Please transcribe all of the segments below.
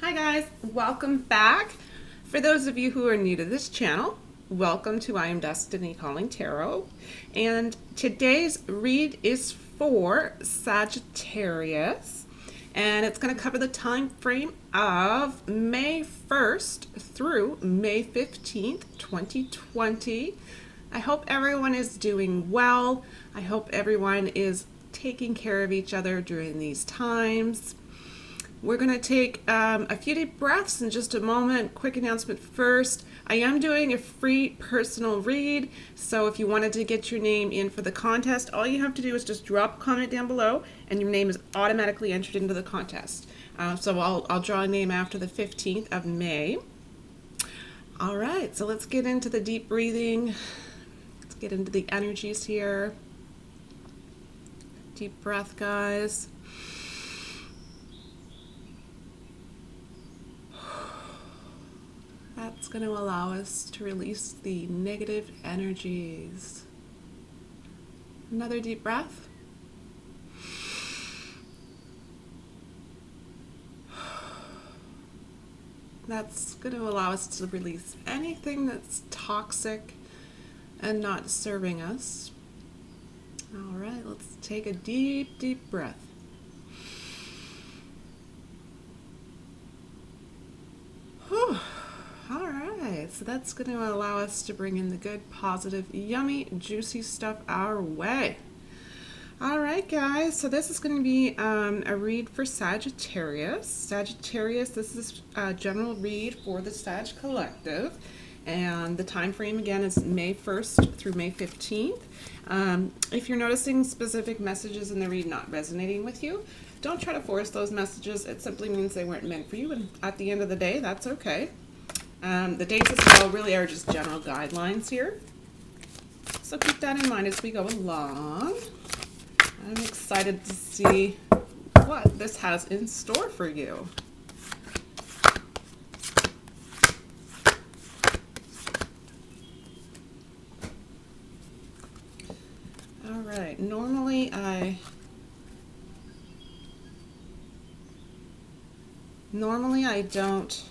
Hi guys, welcome back. For those of you who are new to this channel, welcome to I Am Destiny Calling Tarot. And today's read is for Sagittarius. And it's going to cover the time frame of May 1st through May 15th, 2020. I hope everyone is doing well. I hope everyone is taking care of each other during these times. We're going to take a few deep breaths in just a moment. Quick announcement first. I am doing a free personal read, so if you wanted to get your name in for the contest, all you have to do is just drop a comment down below and your name is automatically entered into the contest. So I'll draw a name after the 15th of May. All right, so let's get into the deep breathing. Let's get into the energies here. Deep breath, guys. That's going to allow us to release the negative energies. Another deep breath. That's going to allow us to release anything that's toxic and not serving us. All right, let's take a deep, deep breath. Whew. All right, so that's going to allow us to bring in the good, positive, yummy, juicy stuff our way. All right, guys, so this is going to be a read for Sagittarius. Sagittarius, this is a general read for the Sag Collective, and the time frame again is May 1st through May 15th. If you're noticing specific messages in the read not resonating with you, don't try to force those messages. It simply means they weren't meant for you, and at the end of the day, that's okay. The dates as well really are just general guidelines here. So keep that in mind as we go along. I'm excited to see what this has in store for you. All right, normally I don't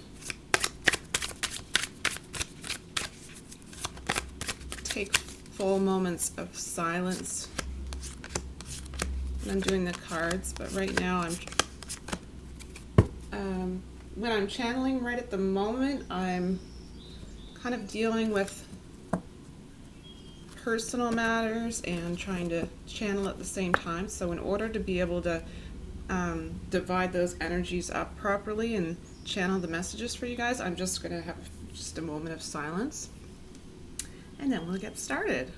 take full moments of silence when I'm doing the cards, but right now when I'm channeling right at the moment, I'm kind of dealing with personal matters and trying to channel at the same time. So in order to be able to divide those energies up properly and channel the messages for you guys, I'm just going to have just a moment of silence. And then we'll get started.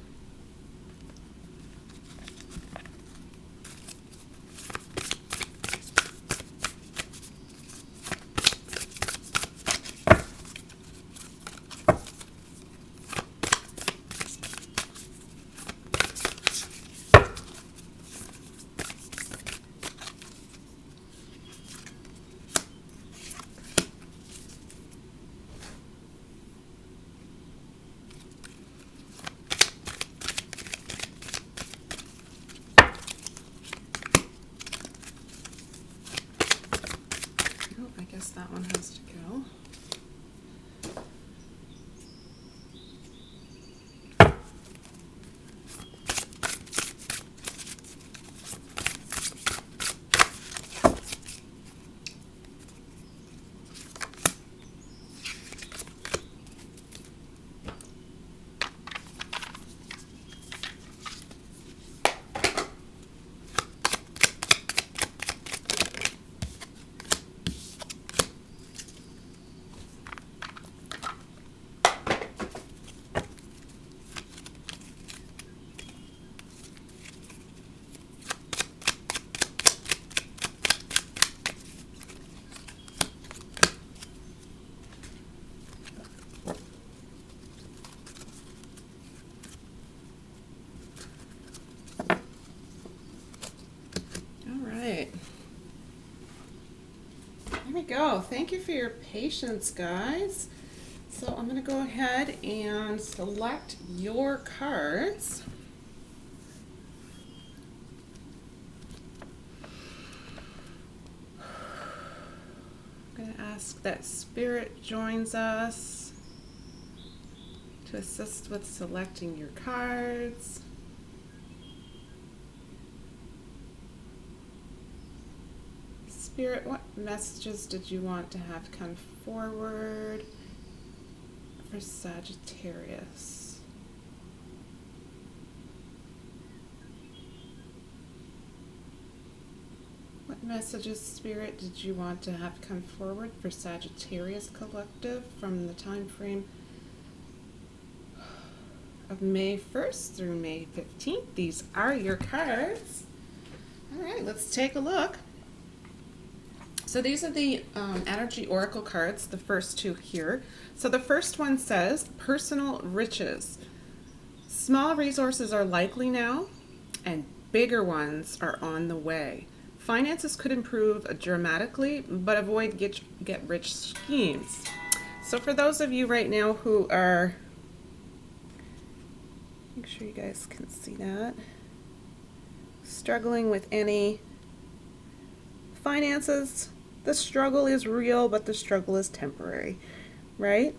I guess that one has to go. There we go. Thank you for your patience, guys. So I'm going to go ahead and select your cards. I'm going to ask that Spirit joins us to assist with selecting your cards. Spirit, what messages did you want to have come forward for Sagittarius? What messages, Spirit, did you want to have come forward for Sagittarius Collective from the time frame of May 1st through May 15th? These are your cards. All right, let's take a look. So these are the energy oracle cards, the first two here. So the first one says personal riches. Small resources are likely now, and bigger ones are on the way. Finances could improve dramatically, but avoid get-rich schemes. So for those of you right now who are, make sure you guys can see that, struggling with any finances, the struggle is real, but the struggle is temporary, right?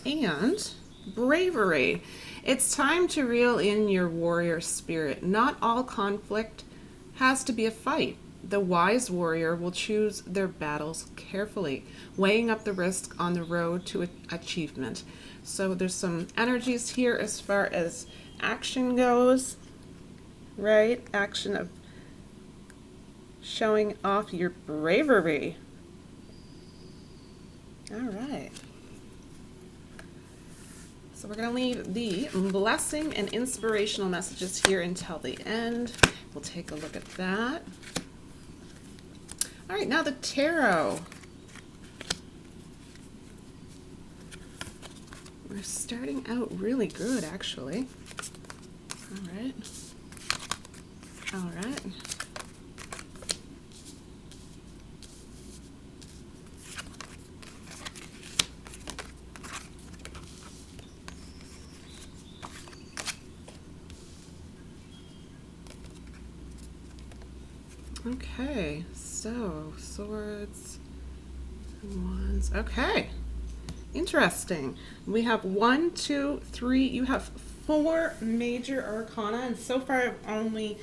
And bravery. It's time to reel in your warrior spirit. Not all conflict has to be a fight. The wise warrior will choose their battles carefully, weighing up the risk on the road to achievement. So there's some energies here as far as action goes, right? Action of showing off your bravery. All right. So we're going to leave the blessing and inspirational messages here until the end. We'll take a look at that. All right, now the tarot. We're starting out really good, actually. All right. All right. Okay, so swords and wands. Okay, interesting. We have 1, 2, 3. You have 4 major arcana, and so far I've only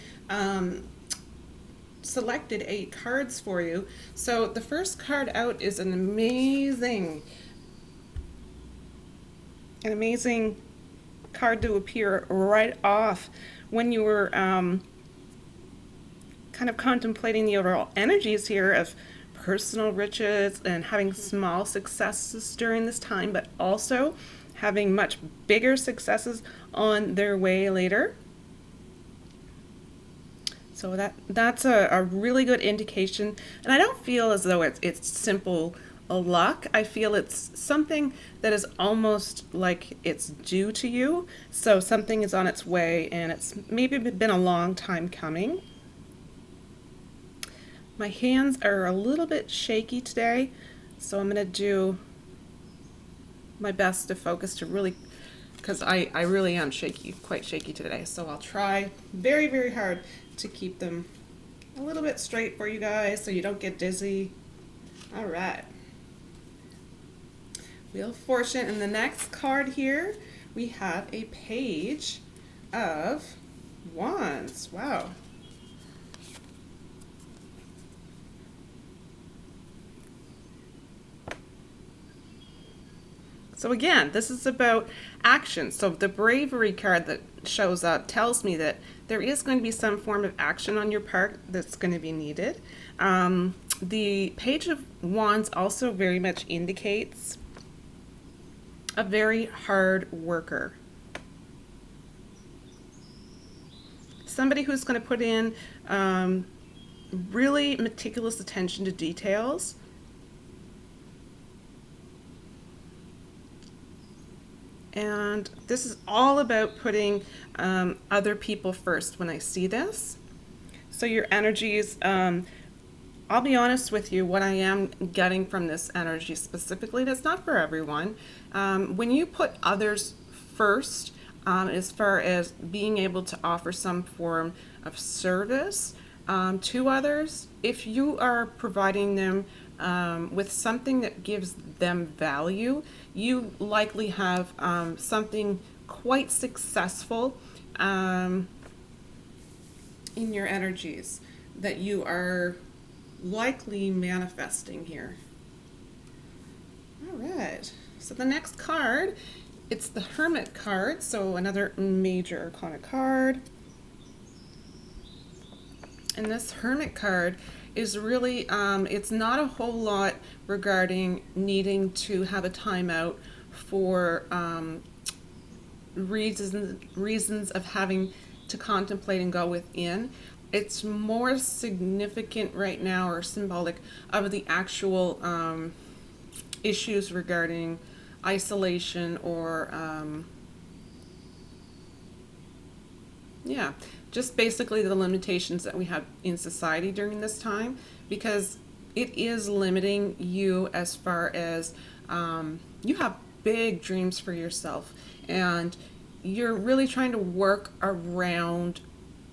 selected 8 cards for you. So the first card out is an amazing card to appear right off when you were kind of contemplating the overall energies here of personal riches and having small successes during this time, but also having much bigger successes on their way later. So that's a really good indication. And I don't feel as though it's simple luck. I feel it's something that is almost like it's due to you. So something is on its way, and it's maybe been a long time coming. My hands are a little bit shaky today, so I'm going to do my best to focus to really, because I really am shaky, quite shaky today. So I'll try very, very hard to keep them a little bit straight for you guys so you don't get dizzy. All right. Wheel of Fortune. And the next card here, we have a Page of Wands. Wow. So again, this is about action. So the bravery card that shows up tells me that there is going to be some form of action on your part that's going to be needed. The Page of Wands also very much indicates a very hard worker. Somebody who's going to put in really meticulous attention to details. And this is all about putting other people first when I see this. So your energies, I'll be honest with you, what I am getting from this energy specifically, that's not for everyone. When you put others first, as far as being able to offer some form of service, to others, if you are providing them with something that gives them value, you likely have something quite successful in your energies that you are likely manifesting here. All right, so the next card, it's the Hermit card, so another major arcana card. And this Hermit card is really, it's not a whole lot regarding needing to have a timeout for reasons of having to contemplate and go within. It's more significant right now, or symbolic, of the actual issues regarding isolation or just basically the limitations that we have in society during this time, because it is limiting you as far as you have big dreams for yourself, and you're really trying to work around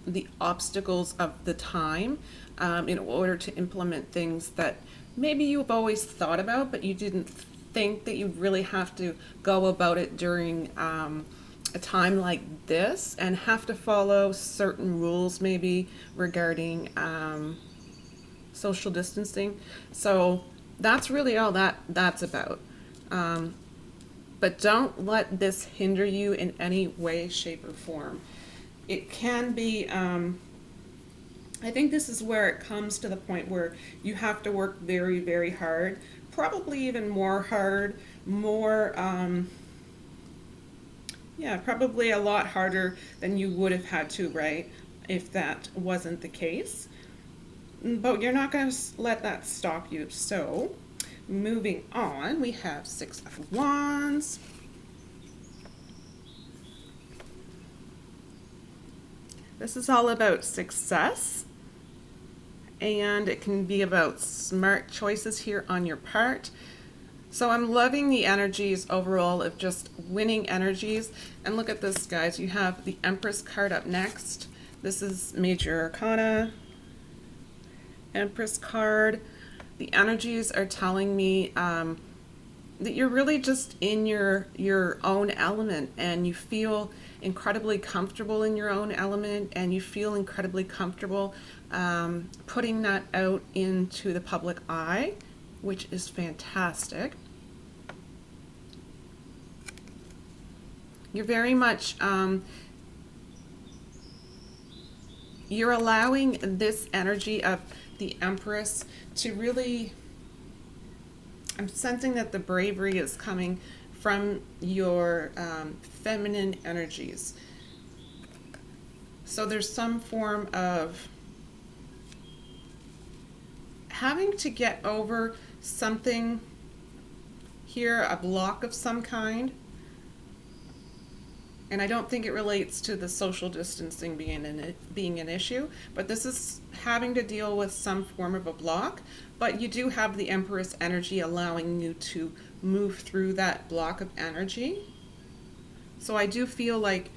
the obstacles of the time in order to implement things that maybe you've always thought about, but you didn't think that you'd really have to go about it during a time like this, and have to follow certain rules maybe regarding social distancing. So that's really all that's about. But don't let this hinder you in any way, shape, or form. It can be, I think this is where it comes to the point where you have to work very, very hard, probably even more hard, probably a lot harder than you would have had to, right, if that wasn't the case. But you're not going to let that stop you. So, moving on, we have Six of Wands. This is all about success, and it can be about smart choices here on your part. So I'm loving the energies overall of just winning energies. And look at this, guys. You have the Empress card up next. This is Major Arcana. Empress card. The energies are telling me that you're really just in your own element, and you feel incredibly comfortable in your own element, and you feel incredibly comfortable putting that out into the public eye, which is fantastic. You're very much, you're allowing this energy of the Empress to really, I'm sensing that the bravery is coming from your feminine energies. So there's some form of having to get over something here, a block of some kind. And I don't think it relates to the social distancing being an issue, but this is having to deal with some form of a block. But you do have the Empress energy allowing you to move through that block of energy. So I do feel like,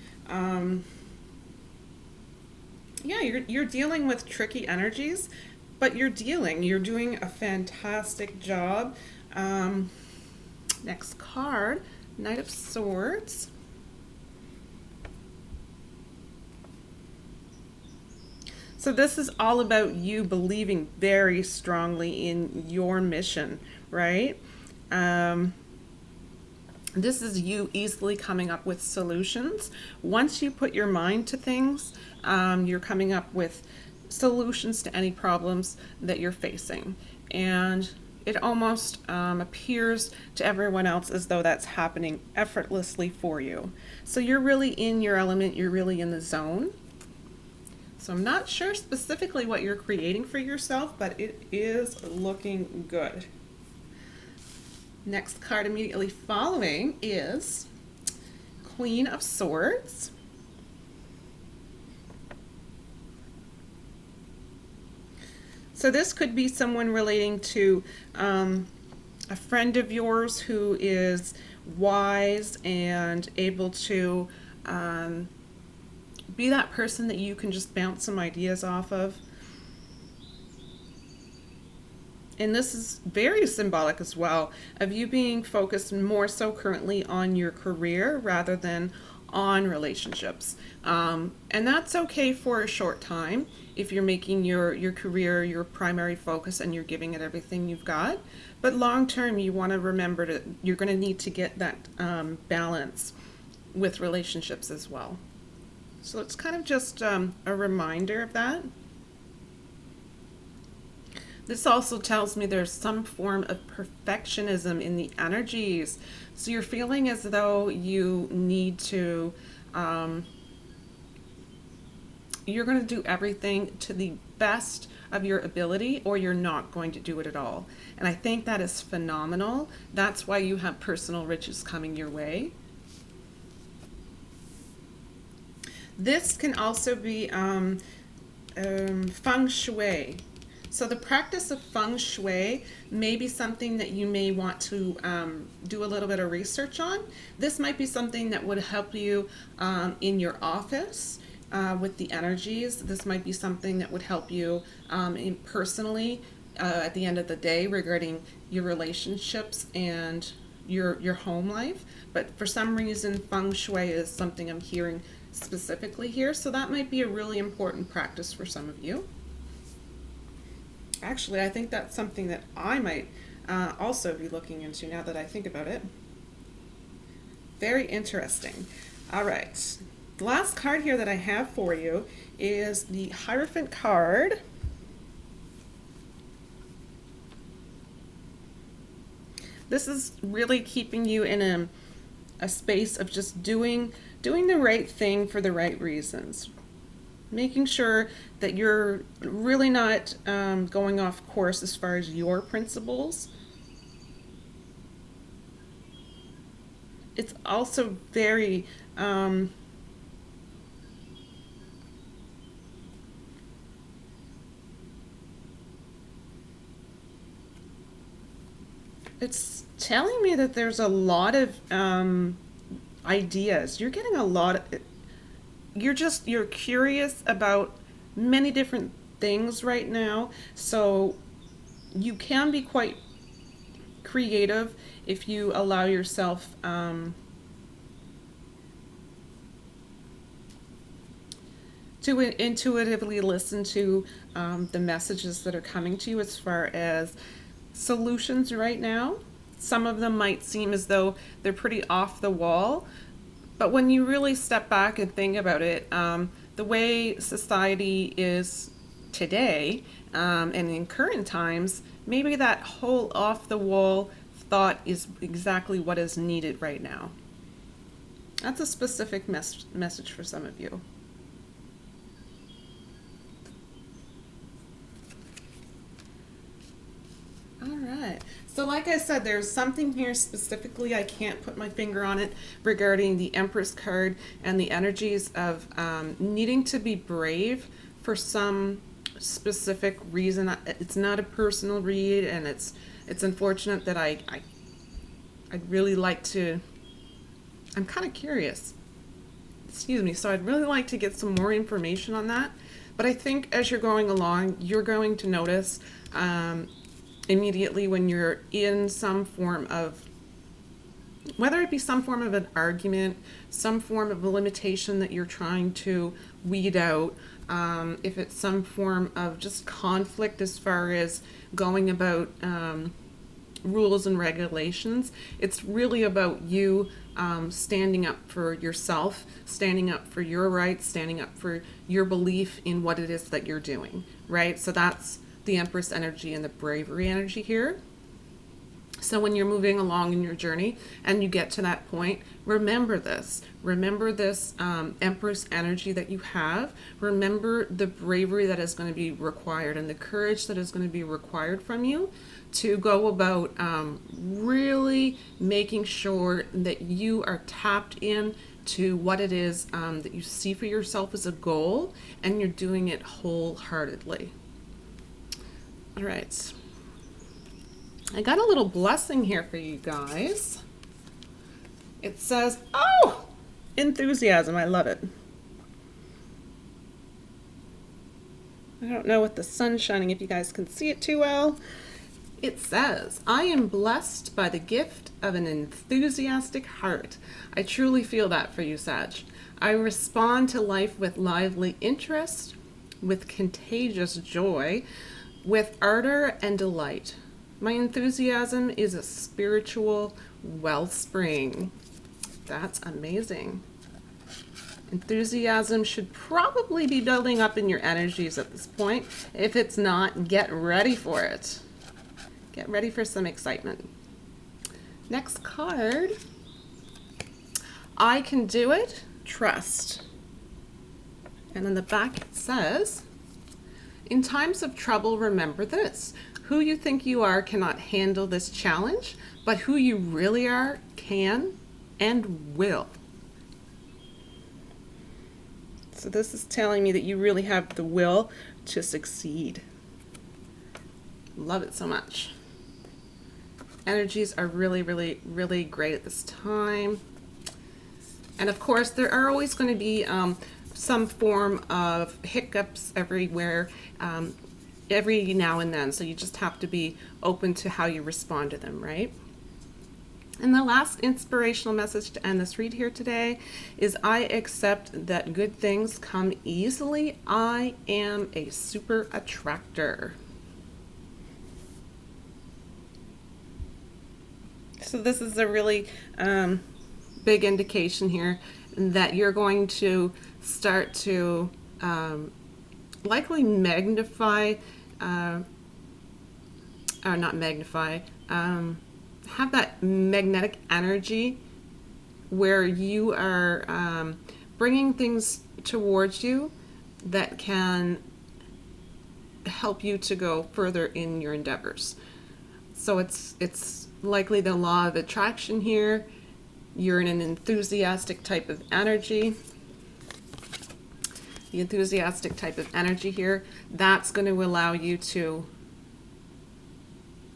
you're dealing with tricky energies, but you're doing a fantastic job. Next card, Knight of Swords. So this is all about you believing very strongly in your mission, right? This is you easily coming up with solutions. Once you put your mind to things, you're coming up with solutions to any problems that you're facing. And it almost appears to everyone else as though that's happening effortlessly for you. So you're really in your element, you're really in the zone. So I'm not sure specifically what you're creating for yourself, but it is looking good. Next card immediately following is Queen of Swords. So this could be someone relating to a friend of yours who is wise and able to be that person that you can just bounce some ideas off of. And this is very symbolic as well of you being focused more so currently on your career rather than on relationships. And that's okay for a short time if you're making your career your primary focus and you're giving it everything you've got. But long term, you want to remember that you're going to need to get that balance with relationships as well. So it's kind of just a reminder of that. This also tells me there's some form of perfectionism in the energies. So you're feeling as though you need to, you're going to do everything to the best of your ability, or you're not going to do it at all. And I think that is phenomenal. That's why you have personal riches coming your way. This can also be feng shui. So the practice of feng shui may be something that you may want to do a little bit of research on. This might be something that would help you in your office with the energies. This might be something that would help you personally at the end of the day regarding your relationships and your home life. But for some reason, feng shui is something I'm hearing specifically here. So that might be a really important practice for some of you. Actually, I think that's something that I might also be looking into now that I think about it. Very interesting. All right. The last card here that I have for you is the Hierophant card. This is really keeping you in a space of just doing the right thing for the right reasons. Making sure that you're really not going off course as far as your principles. It's also very it's telling me that there's a lot of ideas. You're getting a lot of, you're curious about many different things right now. So you can be quite creative if you allow yourself to intuitively listen to the messages that are coming to you as far as solutions right now. Some of them might seem as though they're pretty off the wall, but when you really step back and think about it, the way society is today and in current times, maybe that whole off the wall thought is exactly what is needed right now. That's a specific message for some of you. All right. So like I said, there's something here specifically, I can't put my finger on it, regarding the Empress card and the energies of needing to be brave for some specific reason. It's not a personal read, and it's unfortunate that I'd really like to, I'm kind of curious. Excuse me. So I'd really like to get some more information on that. But I think as you're going along, you're going to notice immediately when you're in some form of, whether it be some form of an argument, some form of a limitation that you're trying to weed out, if it's some form of just conflict as far as going about rules and regulations, it's really about you standing up for yourself, standing up for your rights, standing up for your belief in what it is that you're doing, right? So that's the Empress energy and the bravery energy here. So when you're moving along in your journey and you get to that point, remember this. Remember this Empress energy that you have. Remember the bravery that is going to be required and the courage that is going to be required from you to go about really making sure that you are tapped in to what it is that you see for yourself as a goal, and you're doing it wholeheartedly. All right. I got a little blessing here for you guys. It says, oh, enthusiasm. I love it. I don't know with the sun shining if you guys can see it too well, It says, I am blessed by the gift of an enthusiastic heart. I truly feel that for you, Sag. I respond to life with lively interest, with contagious joy, with ardor and delight. My enthusiasm is a spiritual wellspring. That's amazing. Enthusiasm should probably be building up in your energies at this point. If it's not, get ready for it. Get ready for some excitement. Next card. I can do it. Trust. And in the back it says, in times of trouble, remember this. Who you think you are cannot handle this challenge, but who you really are can and will. So this is telling me that you really have the will to succeed. Love it so much. Energies are really, really, really great at this time. And of course, there are always going to be some form of hiccups everywhere, every now and then. So you just have to be open to how you respond to them, right? And the last inspirational message to end this read here today is, I accept that good things come easily. I am a super attractor. So this is a really big indication here that you're going to start to likely magnify, or not magnify, have that magnetic energy where you are bringing things towards you that can help you to go further in your endeavors. So it's likely the law of attraction here. You're in an enthusiastic type of energy. The enthusiastic type of energy here, that's going to allow you to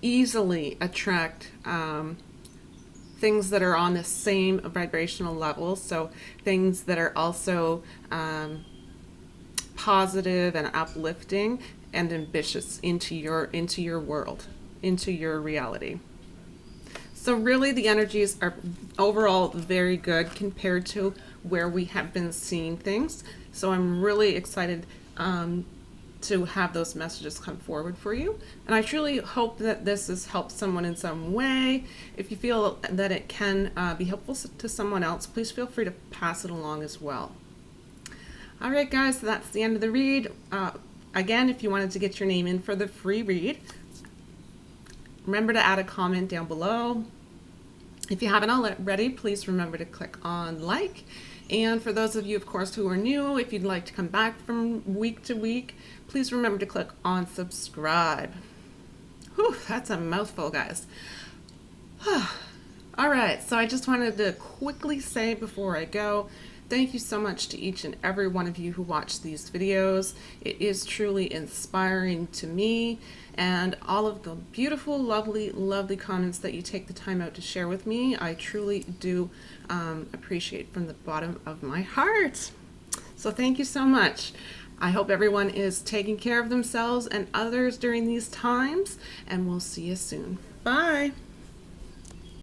easily attract things that are on the same vibrational level. So things that are also positive and uplifting and ambitious into your world, into your reality. So really the energies are overall very good compared to where we have been seeing things. So I'm really excited to have those messages come forward for you. And I truly hope that this has helped someone in some way. If you feel that it can be helpful to someone else, please feel free to pass it along as well. All right, guys, so that's the end of the read. Again, if you wanted to get your name in for the free read, remember to add a comment down below. If you haven't already, please remember to click on like. And for those of you, of course, who are new, if you'd like to come back from week to week, please remember to click on subscribe. Whew, that's a mouthful, guys. All right, so I just wanted to quickly say before I go, thank you so much to each and every one of you who watch these videos. It is truly inspiring to me, and all of the beautiful, lovely, lovely comments that you take the time out to share with me, I truly do appreciate from the bottom of my heart. So thank you so much. I hope everyone is taking care of themselves and others during these times, and we'll see you soon. Bye.